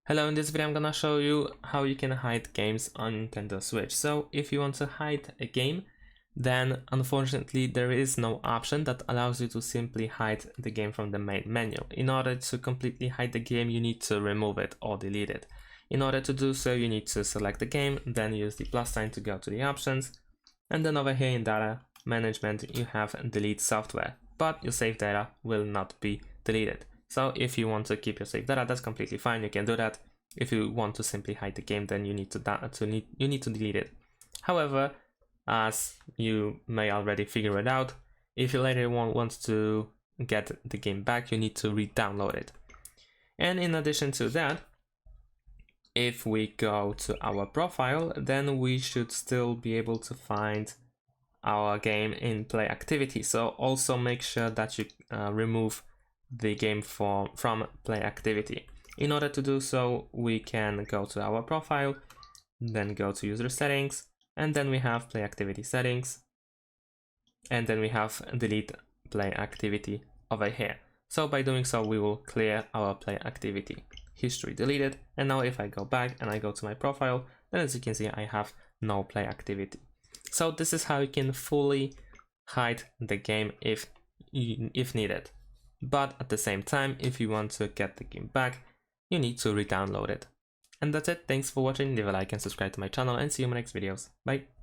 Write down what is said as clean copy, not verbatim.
Hello, in this video I'm gonna show you how you can hide games on Nintendo Switch. So if you want to hide a game, then unfortunately there is no option that allows you to simply hide the game from the main menu. In order to completely hide the game, you need to remove it or delete it. In order to do so, you need to select the game, then use the plus sign to go to the options, and then over here in data management you have delete software, but your save data will not be deleted. So if you want to keep your save data, that's completely fine, you can do that. If you want to simply hide the game, then you need to delete it. However, as you may already figure it out, if you later want to get the game back, you need to re-download it. And in addition to that, if we go to our profile, then we should still be able to find our game in play activity. So also make sure that you remove the game from play activity. In order to do so, we can go to our profile, then go to user settings, and then we have play activity settings, and then we have delete play activity over here. So by doing so, we will clear our play activity history deleted. And now if I go back and I go to my profile, then as you can see, I have no play activity. So this is how you can fully hide the game if needed. But at the same time, if you want to get the game back, you need to re-download it. And that's it. Thanks for watching. Leave a like and subscribe to my channel, and see you in my next videos. Bye.